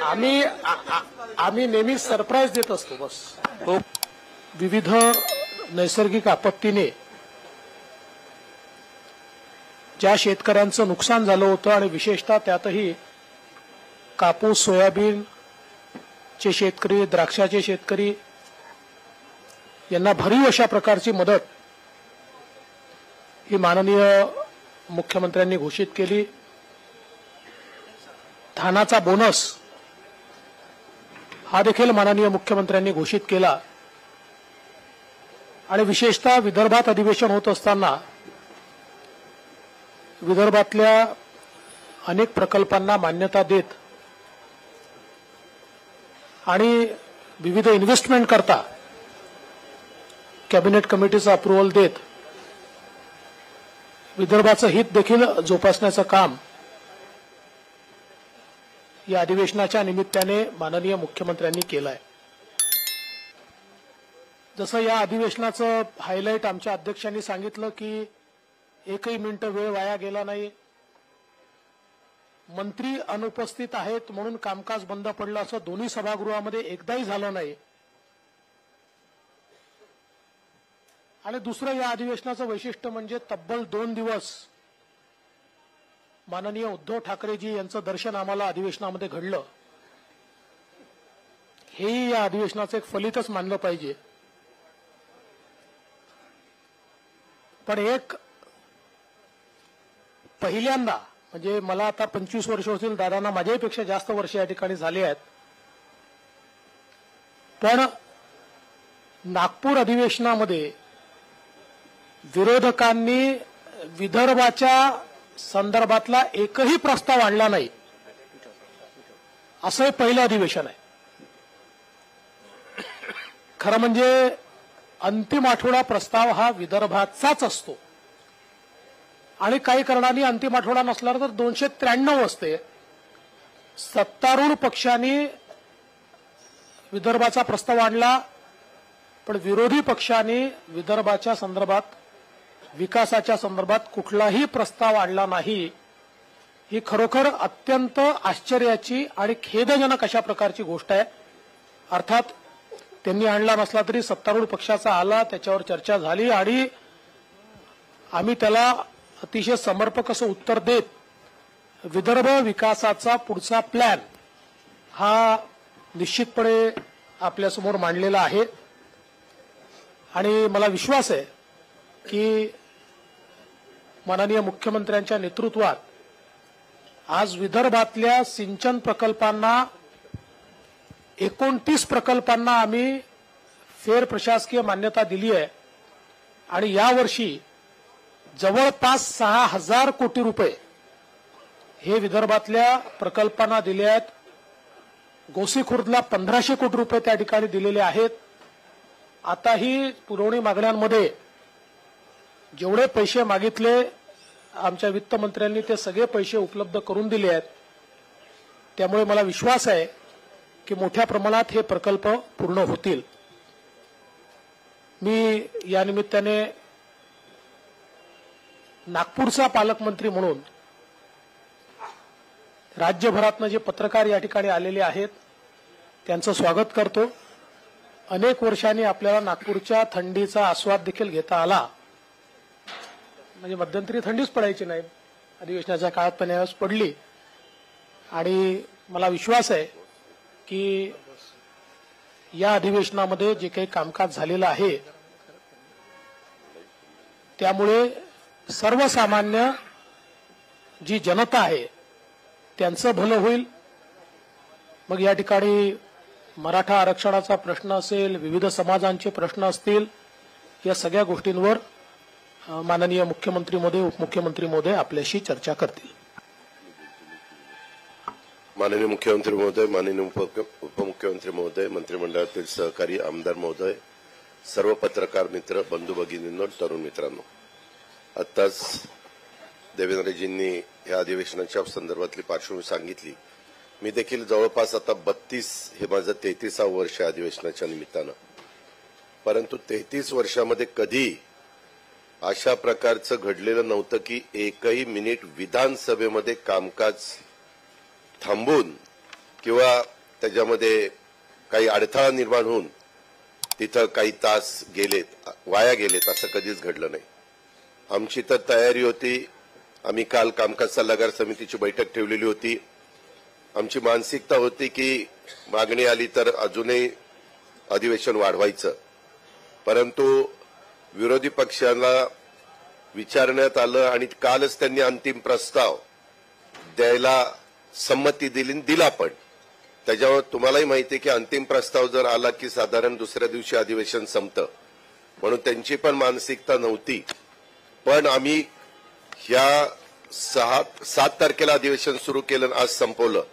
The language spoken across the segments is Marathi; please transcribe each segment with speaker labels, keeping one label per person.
Speaker 1: आम्ही नेहमी सरप्राईज देत असतो. बस विविध नैसर्गिक आपत्तीने ज्या शेतकऱ्यांचं नुकसान झालं होतं आणि विशेषतः त्यातही कापूस सोयाबीन चे शेतकरी द्राक्षाचे शेतकरी यांना भरीव अशा प्रकारची मदत ही माननीय मुख्यमंत्र्यांनी घोषित केली. धानाचा बोनस हा देखील माननीय मुख्यमंत्र्यांनी घोषित केला आणि विशेषतः विदर्भात अधिवेशन होत असताना विदर्भातल्या अनेक प्रकल्पांना मान्यता देत आणि विविध इन्व्हेस्टमेंट करता कॅबिनेट कमिटीचं अप्रूव्हल देत विदर्भाचं हित देखील जोपासण्याचं काम या अधिवेशनाच्या निमित्ताने माननीय मुख्यमंत्र्यांनी केलं आहे. जसं या अधिवेशनाचं हायलाइट आमच्या अध्यक्षांनी सांगितलं की एकही मिनिट वेळ वाया गेला नाही. मंत्री अनुपस्थित आहेत म्हणून कामकाज बंद पडलं असं दोन्ही सभागृहामध्ये एकदाही झालं नाही. आणि दुसरं या अधिवेशनाचं वैशिष्ट्य म्हणजे तब्बल 2 दिवस माननीय उद्धव ठाकरेजी यांचं दर्शन आम्हाला अधिवेशनामध्ये घडलं. हेही या अधिवेशनाचं एक फलितच मानलं पाहिजे. पण एक पहिल्यांदा म्हणजे मला आता 25 वर्ष होतील, दादांना माझ्यापेक्षा जास्त वर्ष या ठिकाणी झाली आहेत, पण नागपूर अधिवेशनामध्ये विरोधकांनी विदर्भाच्या संदर्भातला एकही प्रस्ताव आणला नाही. असं हे पहिलं अधिवेशन आहे. खरं म्हणजे अंतिम आठवडा प्रस्ताव हा विदर्भाचाच असतो आणि काही कारणांनी अंतिम आठवडा नसला तर 293 असते. सत्तारूढ पक्षांनी विदर्भाचा प्रस्ताव आणला पण विरोधी पक्षांनी विदर्भाच्या संदर्भात विकासाच्या संदर्भात कुठलाही प्रस्ताव आणला नाही. ही खरोखर अत्यंत आश्चर्याची आणि खेदजनक अशा प्रकारची गोष्ट आहे. अर्थात त्यांनी आणला नसला तरी सत्तारूढ पक्षाचा आला, त्याच्यावर चर्चा झाली आणि आम्ही त्याला अतिशय समर्पक असं उत्तर देत विदर्भ विकासाचा पुढचा प्लॅन हा निश्चितपणे आपल्यासमोर मांडलेला आहे. आणि मला विश्वास आहे की माननीय मुख्यमंत्र्यांच्या नेतृत्वात आज विदर्भातल्या सिंचन प्रकल्पांना 29 प्रकल्पांना आम्ही फेर प्रशासकीय मान्यता दिली आहे आणि यावर्षी जवळपास 6000 कोटी रुपये हे विदर्भातल्या प्रकल्पांना दिले आहेत. गोसीखुर्दला 1500 कोटी रुपये त्या ठिकाणी दिलेले आहेत. आताही पुरवणी मागण्यांमध्ये जेवढे पैसे मागितले आमच्या वित्तमंत्र्यांनी ते सगळे पैसे उपलब्ध करून दिले आहेत. त्यामुळे मला विश्वास आहे की मोठ्या प्रमाणात हे प्रकल्प पूर्ण होतील. मी या निमित्ताने नागपूरचा पालकमंत्री म्हणून राज्यभरातनं जे पत्रकार या ठिकाणी आलेले आहेत त्यांचं स्वागत करतो. अनेक वर्षांनी आपल्याला नागपूरच्या थंडीचा आस्वाद देखील घेता आला. म्हणजे मध्यंतरी थंडीच पडायची नाही, अधिवेशनाच्या काळात पण यावेळेस पडली आणि मला विश्वास आहे की या अधिवेशनामध्ये जे काही कामकाज झालेलं आहे त्यामुळे सर्वसामान्य जी जनता आहे त्यांचं भलं होईल. मग या ठिकाणी मराठा आरक्षणाचा प्रश्न असेल, विविध समाजांचे प्रश्न असतील, या सगळ्या गोष्टींवर माननीय मुख्यमंत्री महोदय उपमुख्यमंत्री महोदय आपल्याशी चर्चा करतील.
Speaker 2: माननीय मुख्यमंत्री महोदय, माननीय उपमुख्यमंत्री महोदय, मंत्रिमंडळातील सहकारी आमदार महोदय, सर्व पत्रकार मित्र, बंधू भगिनींनो, तरुण मित्रांनो, आत्ताच देवेंद्रजींनी या अधिवेशनाच्या संदर्भातली पार्श्वभूमी सांगितली. मी देखील जवळपास आता 32 हे माझं 33वे वर्ष आहे अधिवेशनाच्या निमित्तानं. परंतु 33 वर्षामध्ये कधी अशा प्रकारचं घडलेलं नव्हतं की एकही मिनिट विधानसभेमध्ये कामकाज थांबून किंवा त्याच्यामध्ये काही अडथळा निर्माण होऊन तिथं काही तास गेलेत, वाया गेलेत, असं कधीच घडलं नाही. आमची तर तयारी होती. आम्ही काल कामकाज सल्लागार समितीची बैठक ठेवलेली होती. आमची मानसिकता होती की मागणी आली तर अजूनही अधिवेशन वाढवायचं, परंतु विरोधी पक्षाला विचारण्यात आलं आणि कालच त्यांनी अंतिम प्रस्ताव द्यायला संमती दिला पण. त्याच्यावर तुम्हालाही माहिती आहे की अंतिम प्रस्ताव जर आला की साधारण दुसऱ्या दिवशी अधिवेशन संपतं, म्हणून त्यांची पण मानसिकता नव्हती. पण आम्ही ह्या 7 तारखेला अधिवेशन सुरू केलं, आज संपवलं.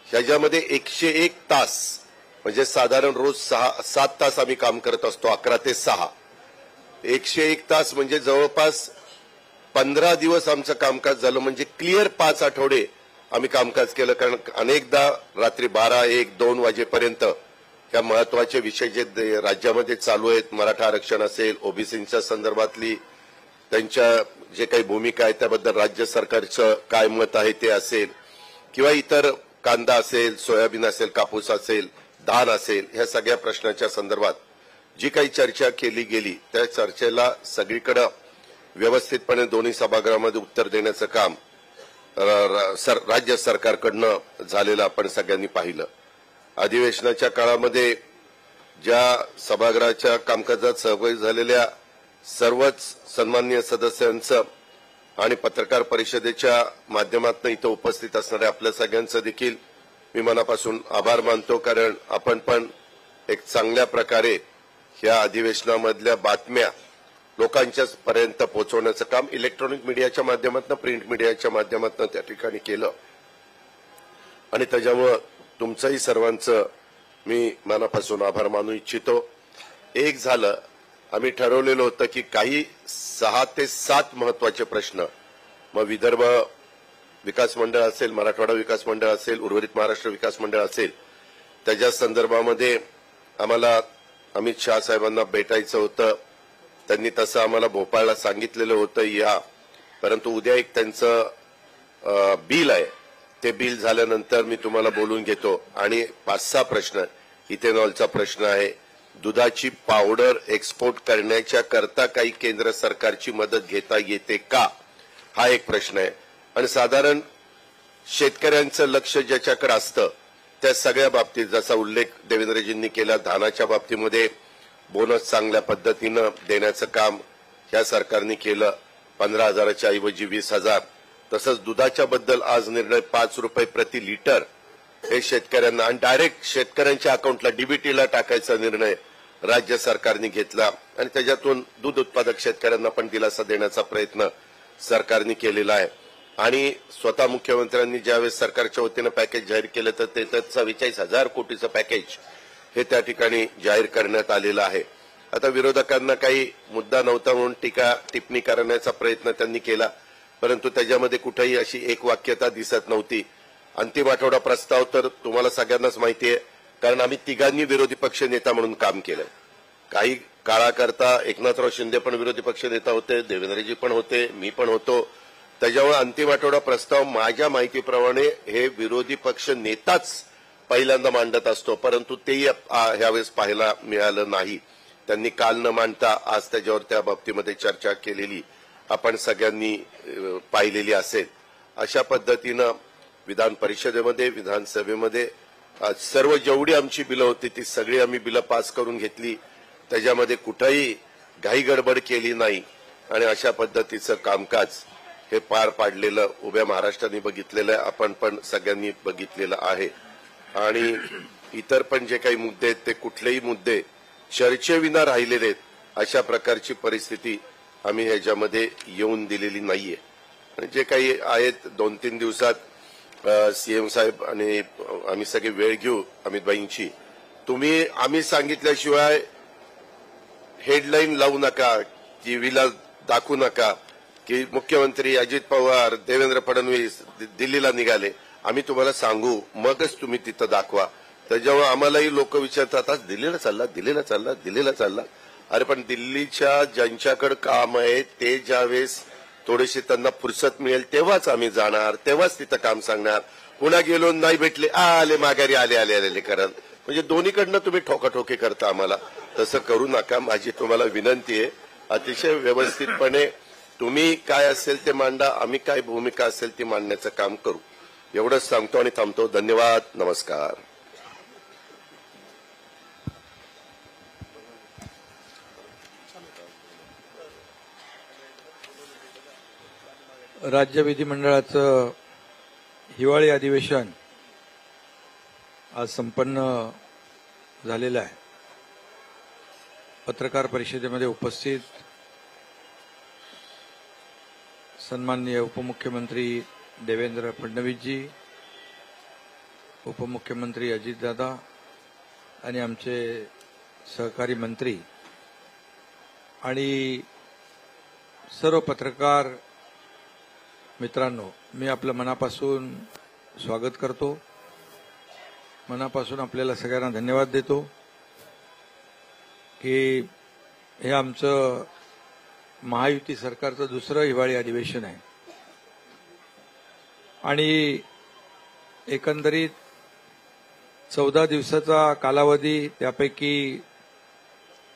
Speaker 2: ह्याच्यामध्ये 101 तास म्हणजे साधारण रोज 7 तास आम्ही काम करत असतो, 11 ते 6. 101 तास म्हणजे जवळपास 15 दिवस आमचं कामकाज झालं, म्हणजे क्लिअर 5 आठवडे आम्ही कामकाज केलं. कारण अनेकदा रात्री 12, 1, 2 वाजेपर्यंत या महत्वाचे विषय जे राज्यामध्ये चालू आहेत, मराठा आरक्षण असेल, ओबीसींच्या संदर्भातली त्यांच्या जे काही भूमिका आहे त्याबद्दल राज्य सरकारचं काय मत आहे ते असेल, किंवा इतर कांदा असेल, सोयाबीन असेल, कापूस असेल, धान असेल, ह्या सगळ्या प्रश्नाच्या संदर्भात जी काही चर्चा केली गेली त्या चर्चेला सगळीकडे व्यवस्थितपणे दोन्ही सभागृहामध्ये उत्तर देण्याचं काम राज्य सरकारकडनं झालेलं आपण सगळ्यांनी पाहिलं. अधिवेशनाच्या काळामध्ये ज्या सभागृहाच्या कामकाजात सहभागी झालेल्या सर्वच सन्माननीय सदस्यांचं आणि पत्रकार परिषदेच्या माध्यमातून इथं उपस्थित असणाऱ्या आपल्या सगळ्यांचं देखील मी मनापासून आभार मानतो. कारण आपण पण एक चांगल्या प्रकारे ह्या अधिवेशनामधल्या बातम्या लोकांच्या पर्यंत पोहोचवण्याचं काम इलेक्ट्रॉनिक मीडियाच्या माध्यमातून, प्रिंट मीडियाच्या माध्यमातून त्या ठिकाणी केलं. आणि त्याच्यामुळं तुमचंही सर्वांचं मी मनापासून आभार मानू इच्छितो. एक झालं, आम्ही ठरवलेलं होतं की काही 6 ते 7 महत्वाचे प्रश्न, मग विदर्भ विकास मंडळ असेल, मराठवाडा विकास मंडळ असेल, उर्वरित महाराष्ट्र विकास मंडळ असेल, त्याच्या संदर्भामध्ये आम्हाला अमित शहा साहेबांना भेटायचं होतं. त्यांनी तसं आम्हाला भोपाळला सांगितलेलं होतं या, परंतु उद्या एक त्यांचं बिल आहे, ते बिल झाल्यानंतर मी तुम्हाला बोलून घेतो. आणि 5-6 प्रश्न, इथेनॉलचा प्रश्न आहे, दुधाची पावडर एक्सपोर्ट करण्याच्या करता काही केंद्र सरकारची मदत घेता येते का, हा एक प्रश्न आहे. आणि साधारण शेतकऱ्यांचं लक्ष ज्याच्याकडे असतं त्या सगळ्या बाबतीत, जसा उल्लेख देवेंद्रजींनी केला, धानाच्या बाबतीमध्ये बोनस चांगल्या पद्धतीनं देण्याचं काम ह्या सरकारने केलं, 15,000च्या ऐवजी 20,000. तसंच दुधाच्या बद्दल आज निर्णय 5 रुपये प्रति लिटर हे शेतकऱ्यांना आणि डायरेक्ट शेतकऱ्यांच्या अकाउंटला डीबीटीला टाकायचा निर्णय राज्य सरकारने घेतला. आणि त्याच्यातून दूध उत्पादक शेतकऱ्यांना पण दिलासा देण्याचा प्रयत्न सरकारने केलेला आहे. आणि स्वतः मुख्यमंत्र्यांनी ज्यावेळेस सरकारच्या वतीनं पॅकेज जाहीर केलं तर ते 44,000 कोटीचं पॅकेज हे त्या ठिकाणी जाहीर करण्यात आलेलं आहे. आता विरोधकांना काही मुद्दा नव्हता म्हणून टिप्पणी करण्याचा प्रयत्न त्यांनी केला, परंतु त्याच्यामध्ये कुठेही अशी एक वाक्यता दिसत नव्हती. अंतिम आठवडा प्रस्ताव तर तुम्हाला सगळ्यांनाच माहिती आहे, कारण आम्ही तिघांनी विरोधी पक्ष नेता म्हणून काम केलं. काही काळाकरता एकनाथराव शिंदे पण विरोधी पक्ष नेता होते, देवेंद्रजी पण होते, मी पण होतो. त्याच्यामुळे अंतिम आठवडा प्रस्ताव माझ्या माहितीप्रमाणे हे विरोधी पक्ष नेताच पहिल्यांदा मांडत असतो, परंतु तेही ह्यावेळेस पाहायला मिळालं नाही. त्यांनी काल न मांडता आज त्याच्यावर त्या बाबतीमध्ये चर्चा केलेली आपण सगळ्यांनी पाहिलेली असेल. अशा पद्धतीनं विधान परिषदेमध्ये, विधानसभेमध्ये सर्व जेवढी आमची बिलं होती ती सगळी आम्ही बिलं पास करून घेतली. त्याच्यामध्ये कुठेही घाई गडबड केली नाही आणि अशा पद्धतीचं कामकाज हे पार पाडलेलं उभ्या महाराष्ट्राने बघितलेलं आहे, आपण पण सगळ्यांनी बघितलेलं आहे. आणि इतर पण जे काही मुद्दे आहेत ते कुठलेही मुद्दे चर्चेविना राहिलेले आहेत, अशा प्रकारची परिस्थिती आम्ही ह्याच्यामध्ये येऊन दिलेली नाहीये. आणि जे काही आहेत 2-3 दिवसात सीएम साहेब आणि आम्ही सगळे वेळ घेऊ अमितभाईंची. आम्ही सांगितल्याशिवाय हेडलाईन लावू नका, टीव्हीला दाखवू नका की मुख्यमंत्री अजित पवार, देवेंद्र फडणवीस दिल्लीला निघाले. आम्ही तुम्हाला सांगू, मगच तुम्ही तिथं दाखवा. त्याच्यामुळे आम्हालाही लोक विचारतात, आज दिल्लीला चालला, दिल्लीला चालला, दिल्लीला चालला. अरे पण दिल्लीच्या ज्यांच्याकडे काम आहे ते ज्यावेळेस थोडीशी त्यांना फुरसत मिळेल तेव्हाच आम्ही जाणार, तेव्हाच तिथं काम सांगणार. पुन्हा गेलो नाही भेटले आले माघारी आले आले आले करत म्हणजे दोन्हीकडनं तुम्ही ठोकाठोकी करता आम्हाला तसं करू नका. माझी तुम्हाला विनंती आहे अतिशय व्यवस्थितपणे तुम्ही काय असेल ते मांडा, आम्ही काय भूमिका असेल ती मांडण्याचं काम करू एवढंच सांगतो आणि थांबतो. धन्यवाद. नमस्कार.
Speaker 3: राज्य विधिमंडळाचं हिवाळी अधिवेशन आज संपन्न झालेलं आहे. पत्रकार परिषदेमध्ये उपस्थित सन्माननीय उपमुख्यमंत्री देवेंद्र फडणवीसजी, उपमुख्यमंत्री अजितदादा आणि आमचे सहकारी मंत्री आणि सर्व पत्रकार मित्रांनो, मी आपलं मनापासून स्वागत करतो. मनापासून आपल्याला सगळ्यांना धन्यवाद देतो की हे आमचं महायुती सरकारचं दुसरं हिवाळी अधिवेशन आहे आणि एकंदरीत 14 दिवसाचा कालावधी, त्यापैकी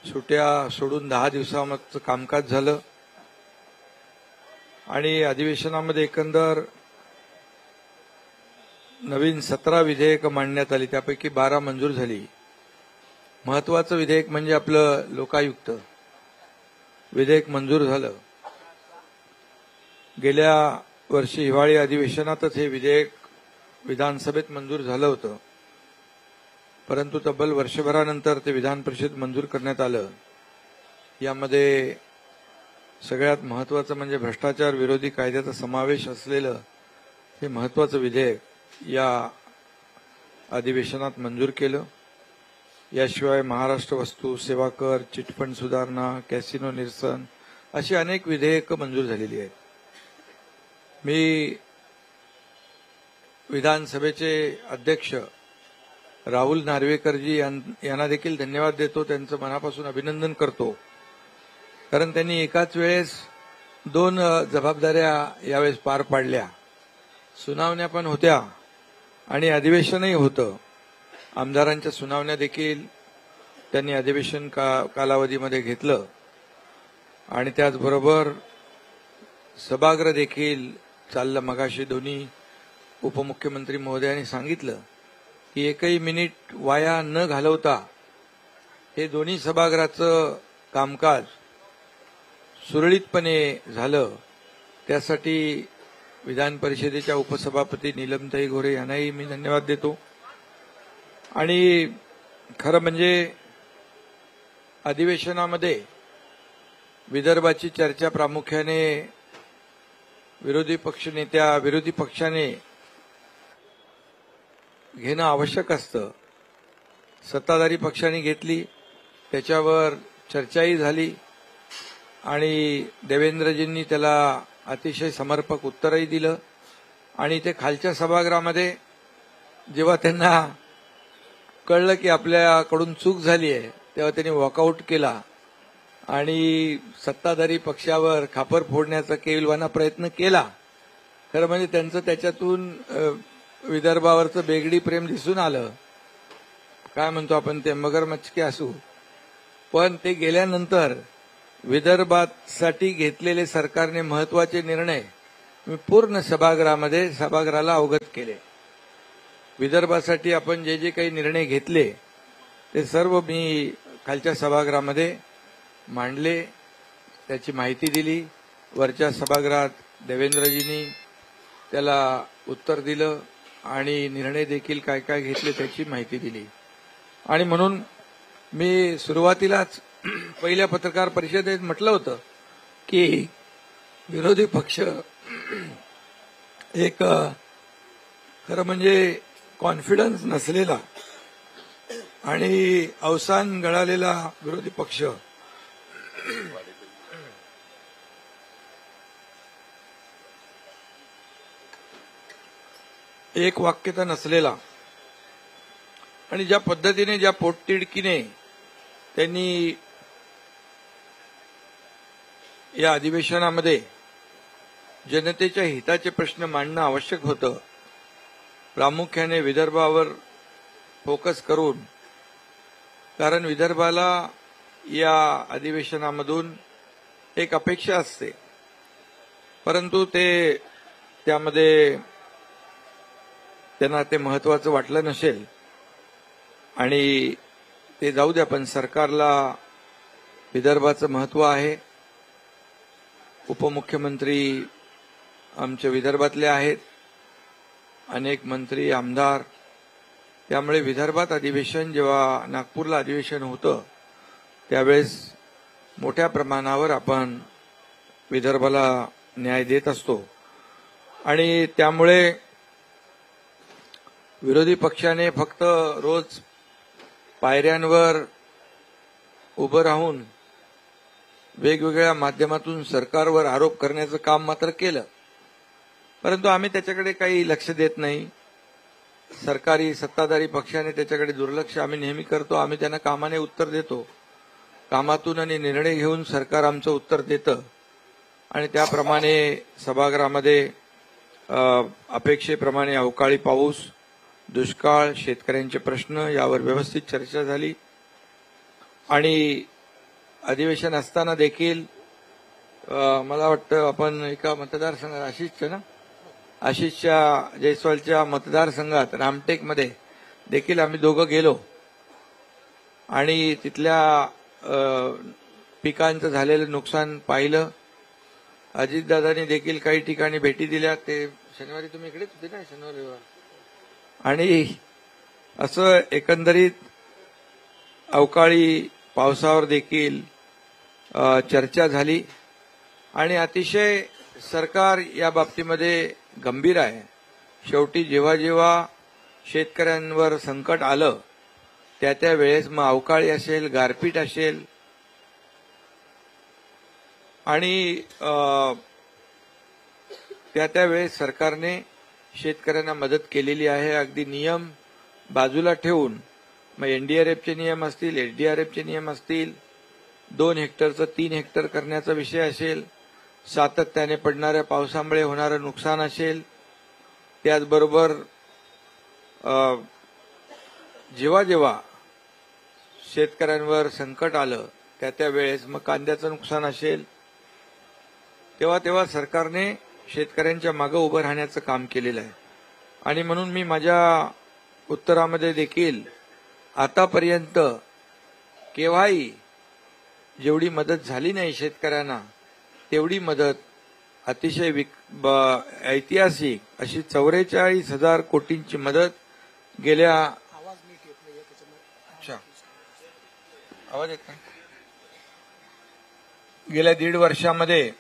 Speaker 3: सुट्ट्या सोडून 10 दिवसाचं कामकाज झालं आणि अधिवेशनामध्ये एकंदर नवीन 17 विधेयक मांडण्यात आली, त्यापैकी 12 मंजूर झाली. महत्वाचं विधेयक म्हणजे आपलं लोकायुक्त विधेयक मंजूर झालं. गेल्या वर्षी हिवाळी अधिवेशनातच हे विधेयक विधानसभेत मंजूर झालं होतं, परंतु तब्बल वर्षभरानंतर ते विधान परिषद मंजूर करण्यात आलं. यामध्ये सगळ्यात महत्वाचं म्हणजे भ्रष्टाचार विरोधी कायद्याचा समावेश असलेलं हे महत्वाचं विधेयक या अधिवेशनात मंजूर केलं. याशिवाय महाराष्ट्र वस्तू सेवा कर, चिटफंड सुधारणा, कॅसिनो निरसन अशी अनेक विधेयकं मंजूर झालेली आहेत. मी विधानसभेचे अध्यक्ष राहुल नार्वेकरजी यांना देखील धन्यवाद देतो, त्यांचं मनापासून अभिनंदन करतो, कारण त्यांनी एकाच वेळेस 2 जबाबदाऱ्या यावेळेस पार पाडल्या. सुनावण्या पण होत्या आणि अधिवेशनही होतं. आमदारांच्या सुनावण्या देखील त्यांनी अधिवेशन कालावधीमध्ये घेतलं आणि त्याचबरोबर सभागृह देखील चाललं. मगाशी दोन्ही उपमुख्यमंत्री महोदयांनी सांगितलं की एकही मिनिट वाया न घालवता हे दोन्ही सभागृहाचं कामकाज सुरळीतपणे झालं. त्यासाठी विधान परिषदेच्या उपसभापती नीलमताई गोरे यांनाही मी धन्यवाद देतो. आणि खरं म्हणजे अधिवेशनामध्ये विदर्भाची चर्चा प्रामुख्याने विरोधी पक्षाने घेणं आवश्यक असतं. सत्ताधारी पक्षाने घेतली, त्याच्यावर चर्चाही झाली आणि देवेंद्रजींनी त्याला अतिशय समर्पक उत्तरही दिलं. आणि ते खालच्या सभागृहामध्ये जेव्हा त्यांना कळलं की आपल्याकडून चूक झाली आहे, तेव्हा त्यांनी वॉकआउट केला आणि सत्ताधारी पक्षावर खापर फोडण्याचा केविलवाना प्रयत्न केला. खरं म्हणजे त्यांचं त्याच्यातून विदर्भावरचं बेगडी प्रेम दिसून आलं. काय म्हणतो आपण ते मगरमच्छ के असू. पण ते गेल्यानंतर विदर्भासाठी घेतलेले सरकारने महत्वाचे निर्णय मी पूर्ण सभागृहाला अवगत केले. विदर्भासाठी आपण जे काही निर्णय घेतले ते सर्व मी खालच्या सभागृहामध्ये मांडले, त्याची माहिती दिली. वरच्या सभागृहात देवेंद्रजींनी त्याला उत्तर दिलं आणि निर्णय देखील काय काय घेतले त्याची माहिती दिली. आणि म्हणून मी सुरुवातीलाच पहिल्या पत्रकार परिषदेत म्हटलं होतं की विरोधी पक्ष एक खरं म्हणजे कॉन्फिडन्स नसलेला आणि अवसान गळालेला विरोधी पक्ष एक वाक्यता नसलेला आणि ज्या पद्धतीने ज्या पोटतिडकीने त्यांनी या अधिवेशनामध्ये जनतेच्या हिताचे प्रश्न मांडणं आवश्यक होतं प्रामुख्याने विदर्भावर फोकस करून, कारण विदर्भाला या अधिवेशनामधून एक अपेक्षा असते, परंतु त्यामध्ये त्यांना ते महत्वाचं वाटलं नसेल आणि ते जाऊ द्या, पण सरकारला विदर्भाचं महत्व आहे. उपमुख्यमंत्री आमच्या विदर्भातले आहेत, अनेक मंत्री आमदार, त्यामुळे विदर्भात अधिवेशन जेव्हा नागपूरला अधिवेशन होतं त्यावेळेस मोठ्या प्रमाणावर आपण विदर्भाला न्याय देत असतो आणि त्यामुळे विरोधी पक्षाने फक्त रोज पायऱ्यांवर उभं राहून वेगवेगळ्या माध्यमातून सरकारवर आरोप करण्याचं काम मात्र केलं, परंतु आम्ही त्याच्याकडे काही लक्ष देत नाही. सरकारी सत्ताधारी पक्षाने त्याच्याकडे दुर्लक्ष आम्ही नेहमी करतो. आम्ही त्यांना कामाने उत्तर देतो, कामातून आणि निर्णय घेऊन सरकार आमचं उत्तर देतं आणि त्याप्रमाणे सभागृहामध्ये अपेक्षेप्रमाणे अवकाळी पाऊस, दुष्काळ, शेतकऱ्यांचे प्रश्न यावर व्यवस्थित चर्चा झाली आणि अधिवेशन असताना देखील मला वाटतं आपण एका मतदारसंघात आशिषच्या जयस्वालच्या मतदारसंघात रामटेकमध्ये देखील आम्ही दोघं गेलो आणि तिथल्या पिकांचं झालेलं नुकसान पाहिलं. अजितदादांनी देखील काही ठिकाणी भेटी दिल्या. ते शनिवारी तुम्ही इकडेच होते ना, शनिवार रविवार, आणि असं एकंदरीत अवकाळी पावसावर देखील चर्चा झाली आणि अतिशय सरकार या बाबतीमध्ये गंभीर आहे. शेवटी जेव्हा जेव्हा शेतकऱ्यांवर संकट आलं त्या वेळेस मग अवकाळी असेल, गारपीट असेल आणि त्या वेळेस सरकारने शेतकऱ्यांना मदत केलेली आहे. अगदी नियम बाजूला ठेवून मग एनडीआरएफचे नियम असतील, एसडीआरएफचे नियम असतील, 2 हेक्टरचं 3 हेक्टर करण्याचा विषय असेल, सातत्याने पडणाऱ्या पावसामुळे होणारं नुकसान असेल, त्याचबरोबर जेव्हा जेव्हा शेतकऱ्यांवर संकट आलं त्या वेळेस मग कांद्याचं नुकसान असेल, तेव्हा सरकारने शेतकऱ्यांच्या मागे उभं राहण्याचं काम केलेलं आहे. आणि म्हणून मी माझ्या उत्तरामध्ये देखील आतापर्यंत केव्हाही जेवढी मदत झाली नाही शेतकऱ्यांना तेवढी मदत अतिशय ऐतिहासिक अशी 44,000 कोटींची मदत गेल्या आवाज येत नाही गेल्या 1.5 वर्षामध्ये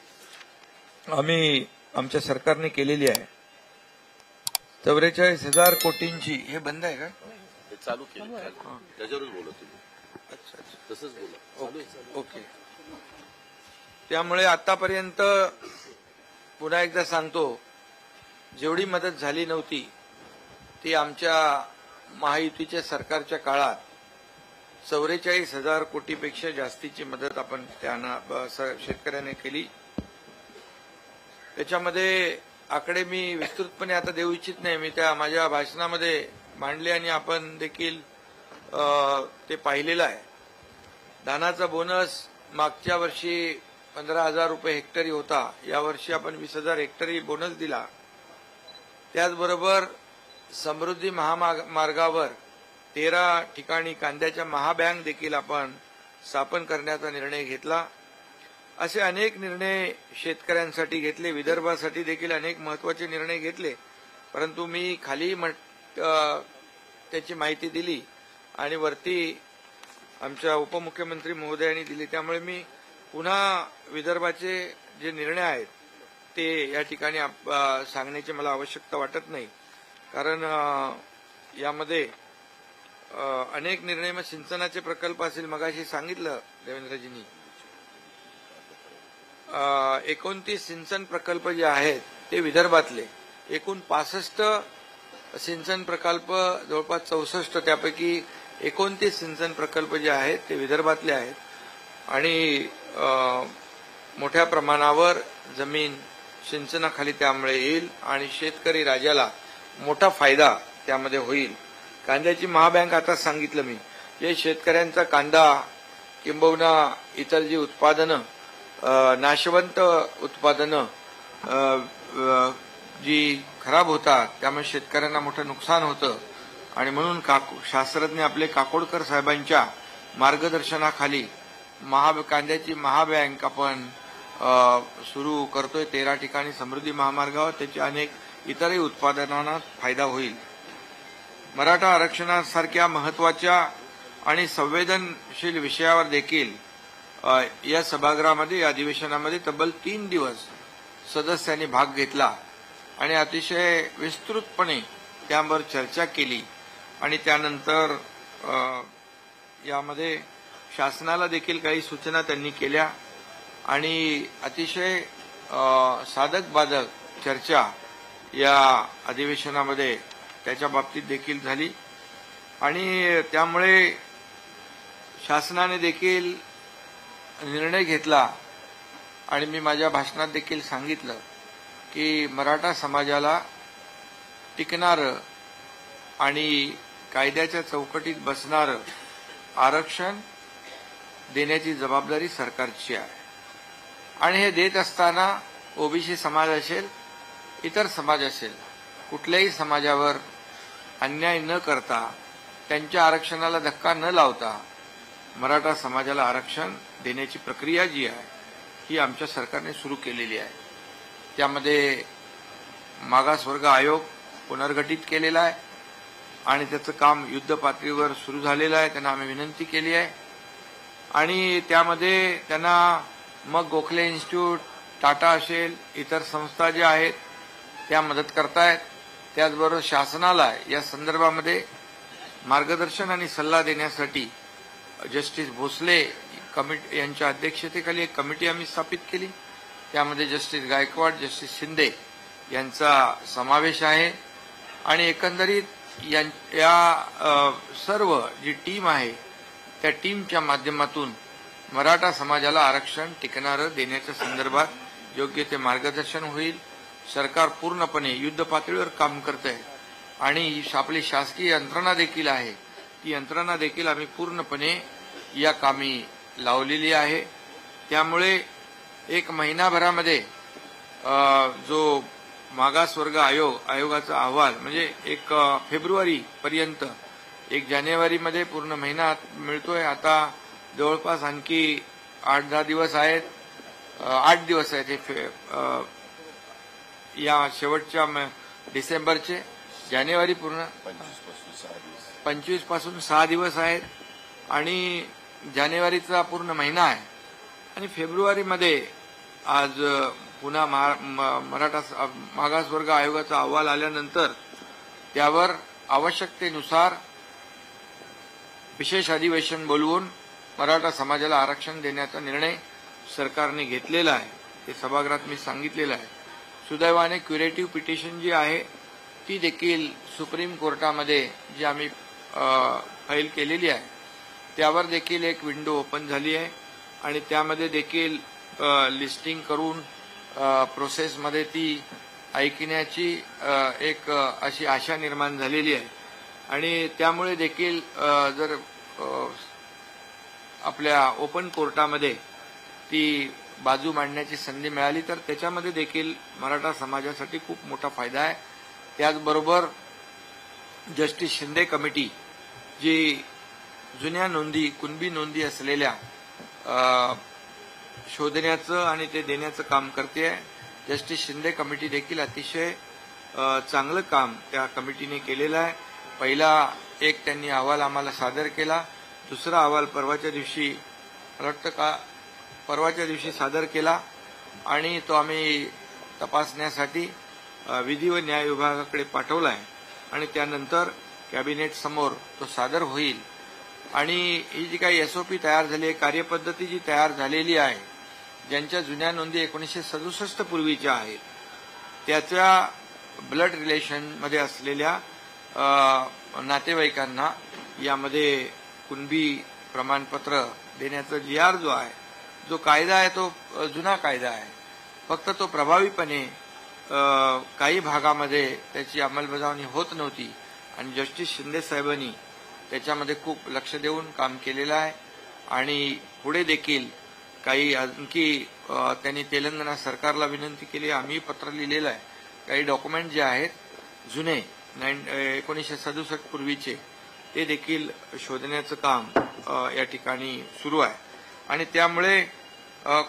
Speaker 3: आम्ही आमच्या सरकारने केलेली आहे. 44,000 कोटींची. हे बंद आहे का?
Speaker 2: चालू केलं त्याच्यावरच बोला तुम्ही. अच्छा, तसंच बोला.
Speaker 3: ओके. त्यामुळे आतापर्यंत पुन्हा एकदा सांगतो, जेवढी मदत झाली नव्हती ती आमच्या महायुतीच्या सरकारच्या काळात 44,000 कोटीपेक्षा जास्तीची मदत आपण त्यांना शेतकऱ्यांना केली. त्याच्यामध्ये आकडे मी विस्तृतपणे आता देऊ इच्छित नाही, मी त्या माझ्या भाषणामध्ये मांडले आणि आपण देखील ते पाहिलेलं आहे. धानाचा बोनस मागच्या वर्षी 15,000 रुपये हेक्टरी होता, यावर्षी आपण 20,000 हेक्टरी बोनस दिला. त्याचबरोबर समृद्धी महामार्गावर 13 ठिकाणी कांद्याच्या महाबँक देखील आपण स्थापन करण्याचा निर्णय घेतला. असे अनेक निर्णय शेतकऱ्यांसाठी घेतले. विदर्भासाठी देखील अनेक महत्वाचे निर्णय घेतले, परंतु मी खाली त्याची माहिती दिली आणि वरती आमच्या उपमुख्यमंत्री महोदयांनी दिली. त्यामुळे मी पुन्हा विदर्भाचे जे निर्णय आहेत ते या ठिकाणी सांगण्याची मला आवश्यकता वाटत नाही, कारण यामध्ये अनेक निर्णय, मग सिंचनाचे प्रकल्प असेल, मगाशी सांगितलं देवेंद्रजींनी, 29 सिंचन प्रकल्प जे आहेत ते विदर्भातले. एकूण 65 सिंचन प्रकल्प, जवळपास 64, त्यापैकी 29 सिंचन प्रकल्प जे आहेत ते विदर्भातले आहेत आणि मोठ्या प्रमाणावर जमीन सिंचनाखाली त्यामुळे येईल आणि शेतकरी राजाला मोठा फायदा त्यामध्ये होईल. कांद्याची महाबँक आता सांगितलं मी, जे शेतकऱ्यांचा कांदा किंबहुना इतर जी उत्पादनं नाशवंत उत्पादनं जी खराब होतात त्यामुळे शेतकऱ्यांना मोठं नुकसान होतं आणि म्हणून शास्त्रज्ञ आपले काकोडकर साहेबांच्या मार्गदर्शनाखाली कांद्याची महाबँक आपण सुरू करतोय 13 ठिकाणी समृद्धी महामार्गावर. त्याची अनेक इतरही उत्पादनांना फायदा होईल. मराठा आरक्षणासारख्या महत्वाच्या आणि संवेदनशील विषयावर देखील या सभागृहामध्ये या अधिवेशनामध्ये तब्बल 3 दिवस सदस्यांनी भाग घेतला आणि अतिशय विस्तृतपणे त्यावर चर्चा केली आणि त्यानंतर यामध्ये शासनाला देखील काही सूचना त्यांनी केल्या आणि अतिशय साधक बाधक चर्चा या अधिवेशनामध्ये त्याच्या बाबतीत देखील झाली आणि त्यामुळे शासनाने देखील निर्णय घेतला आणि मी माझ्या भाषणात देखील सांगितलं की मराठा समाजाला टिकणारं आणि कायद्याच्या चौकटीत बसणारं आरक्षण देण्याची जबाबदारी सरकारची आहे आणि हे देत असताना ओबीसी समाज असेल, इतर समाज असेल, कुठल्याही समाजावर अन्याय न करता त्यांच्या आरक्षणाला धक्का न लावता मराठा समाजाला आरक्षण देण्याची प्रक्रिया जी आहे ही आमच्या सरकारने सुरू केलेली आहे. त्यामध्ये मागासवर्ग आयोग पुनर्गठित केलेला आहे आणि त्याचं काम युद्ध पातळीवर सुरू झालेलं आहे. त्यांना आम्ही विनंती केली आहे आणि त्यामध्ये त्यांना मग गोखले इन्स्टिट्यूट, टाटा असेल, इतर संस्था ज्या आहेत त्या मदत करतायत. त्याचबरोबर शासनाला या संदर्भामध्ये मार्गदर्शन आणि सल्ला देण्यासाठी जस्टिस भोसले कमिटी यांच्या अध्यक्षतेखाली एक कमिटी आम्ही स्थापित केली. त्यामध्ये जस्टिस गायकवाड, जस्टिस शिंदे यांचा समावेश आहे आणि एकंदरीत या सर्व जी टीम आहे त्या टीमच्या माध्यमातून मराठा समाजाला आरक्षण टिकणारं देण्याच्या संदर्भात योग्य ते मार्गदर्शन होईल. सरकार पूर्णपणे युद्ध पातळीवर काम करत आहे आणि आपली शासकीय यंत्रणा देखील आहे, ती यंत्रणा देखील आम्ही पूर्णपणे या कामी लावलेली आहे. त्यामुळे 1 महिनाभरामध्ये जो मागासवर्ग आयोगाचा अहवाल म्हणजे 1 फेब्रुवारीपर्यंत 1 जानेवारीमध्ये पूर्ण महिना मिळतोय. आता जवळपास आणखी 8-10 दिवस आहेत, 8 दिवस आहेत हे या शेवटच्या डिसेंबरचे. जानेवारी पूर्ण 25 पासून 6 दिवस आहेत आणि जानेवारीचा पूर्ण महिना आहे आणि फेब्रुवारीमध्ये आज पुन्हा मराठा मागासवर्ग आयोगाचा अहवाल आल्यानंतर त्यावर आवश्यकतेनुसार विशेष अधिवेशन बोलवून मराठा समाजाला आरक्षण देण्याचा निर्णय सरकारने घेतलेला आहे. ते सभागृहात मी सांगितलेलं आहे. सुदैवाने क्युरेटिव्ह पिटिशन जी आहे ती देखील सुप्रीम कोर्टामध्ये जी आम्ही फाईल केलेली आहे त्यावर देखील एक विंडो ओपन झाली आहे आणि त्यामध्ये देखील लिस्टिंग करून प्रोसेसमध्ये ती ऐकण्याची एक अशी आशा निर्माण झालेली आहे आणि त्यामुळे देखील जर आपल्या ओपन कोर्टामध्ये ती बाजू मांडण्याची संधी मिळाली तर त्याच्यामध्ये देखील मराठा समाजासाठी खूप मोठा फायदा आहे. त्याचबरोबर जस्टिस शिंदे कमिटी जी जुन्या नोंदी, कुणबी नोंदी असलेल्या शोधण्याचं आणि ते देण्याचं काम करते आहे. जस्टिस शिंदे कमिटी देखील अतिशय चांगलं काम त्या कमिटीने केलेलं आहे. पहिला एक त्यांनी अहवाल आम्हाला सादर केला, दुसरा अहवाल परवाच्या दिवशी सादर केला आणि तो आम्ही तपासण्यासाठी विधी व न्याय विभागाकडे पाठवला आहे आणि त्यानंतर कॅबिनेट समोर तो सादर होईल. आणि ही जी काही एसओपी तयार झाली आहे, कार्यपद्धती जी तयार झालेली आहे, ज्यांच्या जुन्या नोंदी 1967 पूर्वीच्या आहेत त्याच्या ब्लड रिलेशनमध्ये असलेल्या नातेवाईकांना यामध्ये कुणबी प्रमाणपत्र देण्याचा GR जो आहे, जो कायदा आहे तो जुना कायदा आहे. फक्त तो प्रभावीपणे काही भागामध्ये त्याची अंमलबजावणी होत नव्हती आणि जस्टिस शिंदे साहेबांनी त्याच्यामध्ये खूप लक्ष देऊन काम केलेलं आहे आणि पुढे देखील काही आणखी त्यांनी तेलंगणा सरकारला विनंती केली, आम्ही पत्र लिहिलेलं आहे, काही डॉक्युमेंट जे आहेत जुने 1967 पूर्वीचे ते देखील शोधण्याचं काम या ठिकाणी सुरू आहे आणि त्यामुळे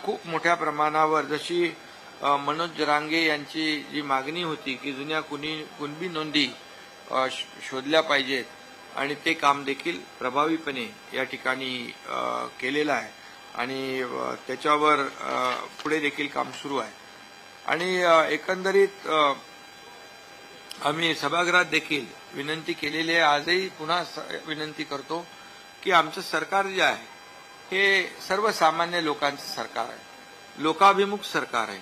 Speaker 3: खूप मोठ्या प्रमाणावर जशी मनोज जरांगे यांची जी मागणी होती की जुन्या कुणबी नोंदी शोधल्या पाहिजेत आणि ते काम देखील प्रभावीपणे या ठिकाणी केलेलं आहे आणि त्याच्यावर पुढे देखील काम सुरू आहे आणि एकंदरीत आम्ही सभागृहात देखील विनंती केलेली आहे, आजही पुन्हा विनंती करतो की आमचं सरकार जे आहे हे सर्वसामान्य लोकांचं सरकार आहे, लोकाभिमुख सरकार आहे,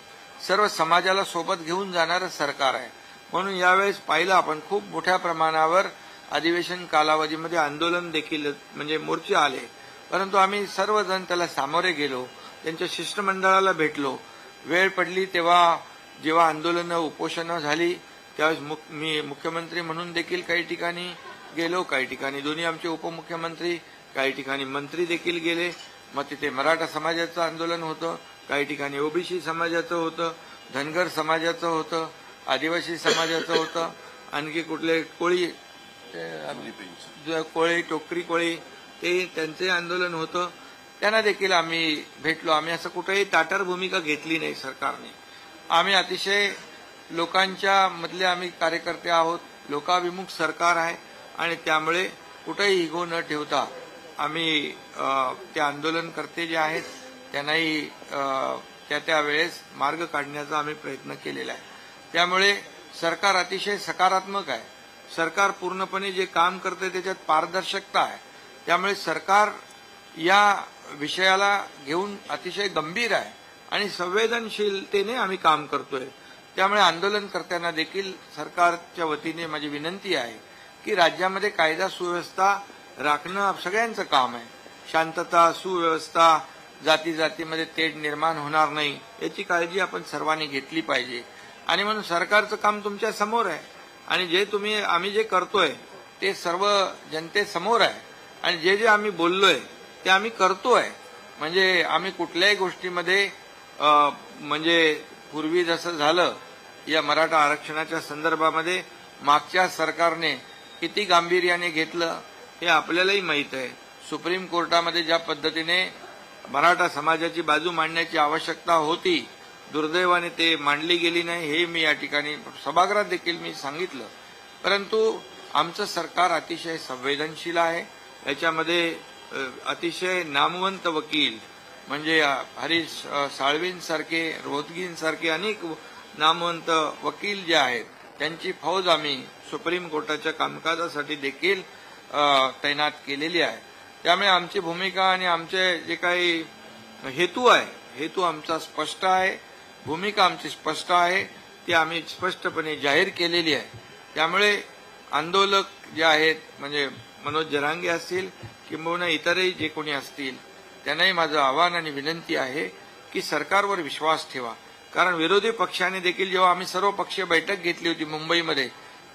Speaker 3: सर्व समाजाला सोबत घेऊन जाणारं सरकार आहे. म्हणून यावेळेस पाहिलं आपण खूप मोठ्या प्रमाणावर अधिवेशन कालावधीमध्ये आंदोलन देखील म्हणजे मोर्चे आले, परंतु आम्ही सर्वजण त्याला सामोरे गेलो, त्यांच्या शिष्टमंडळाला भेटलो. वेळ पडली तेव्हा जेव्हा आंदोलनं उपोषणं झाली त्यावेळेस मी मुख्यमंत्री म्हणून देखील काही ठिकाणी गेलो, काही ठिकाणी दोन्ही आमचे उपमुख्यमंत्री, काही ठिकाणी मंत्री देखील गेले. मग तिथे मराठा समाजाचं आंदोलन होतं, काही ठिकाणी ओबीसी समाजाचं होतं, धनगर समाजाचं होतं, आदिवासी समाजाचं होतं, आणखी कुठले कोळी टोकरी कोळी ते त्यांचे आंदोलन होतं, त्यांना देखील आम्ही भेटलो. आम्ही असं कुठेही ताटर भूमिका घेतली नाही सरकारने. आम्ही अतिशय लोकांच्या मधले आम्ही कार्यकर्ते आहोत, लोकाभिमुख सरकार आहे आणि त्यामुळे कुठेही इगो न ठेवता आम्ही ते आंदोलनकर्ते जे आहेत त्यांनाही त्या वेळेस मार्ग काढण्याचा आम्ही प्रयत्न केलेला आहे. त्यामुळे सरकार अतिशय सकारात्मक आहे, सरकार पूर्णपणे जे काम करते त्याच्यात पारदर्शकता आहे. त्यामुळे सरकार या विषयाला घेऊन अतिशय गंभीर आहे आणि संवेदनशीलतेने आम्ही काम करतोय. त्यामुळे आंदोलनकर्त्यांना देखील सरकारच्या वतीने माझी विनंती आहे की राज्यामध्ये कायदा सुव्यवस्था राखणं सगळ्यांचं काम आहे. शांतता, सुव्यवस्था, जाती जातीमध्ये तेढ निर्माण होणार नाही याची काळजी आपण सर्वांनी घेतली पाहिजे आणि म्हणून सरकारचं काम तुमच्या समोर आहे आणि जे आम्ही जे करतोय ते सर्व जनतेसमोर आहे आणि जे जे आम्ही बोललोय ते आम्ही करतोय. म्हणजे आम्ही कुठल्याही गोष्टीमध्ये म्हणजे पूर्वी जसं झालं या मराठा आरक्षणाच्या संदर्भामध्ये मागच्या सरकारने किती गांभीर्याने घेतलं हे आपल्यालाही माहीत आहे. सुप्रीम कोर्टामध्ये ज्या पद्धतीने मराठा समाजाची बाजू मांडण्याची आवश्यकता होती, दुर्दैवाने ते मांडली गेली नाही हे मी या ठिकाणी सभागृहात देखील मी सांगितलं. परंतु आमचं सरकार अतिशय संवेदनशील आहे. याच्यामध्ये अतिशय नामवंत वकील म्हणजे हरीश साळवींसारखे, रोहतगींसारखे अनेक नामवंत वकील जे आहेत त्यांची फौज आम्ही सुप्रीम कोर्टाच्या कामकाजासाठी देखील तैनात केलेली आहे. त्यामुळे आमची भूमिका आणि आमचे जे काही हेतू आहे, हेतू आमचा स्पष्ट आहे, भूमिका आमची स्पष्ट आहे, ती आम्ही स्पष्टपणे जाहीर केलेली आहे. त्यामुळे आंदोलक जे आहेत म्हणजे मनोज जरांगे असतील किंबहुना इतरही जे कोणी असतील त्यांनाही माझं आवाहन आणि विनंती आहे की सरकारवर विश्वास ठेवा. कारण विरोधी पक्षाने देखील जेव्हा आम्ही सर्व पक्षीय बैठक घेतली होती मुंबईमध्ये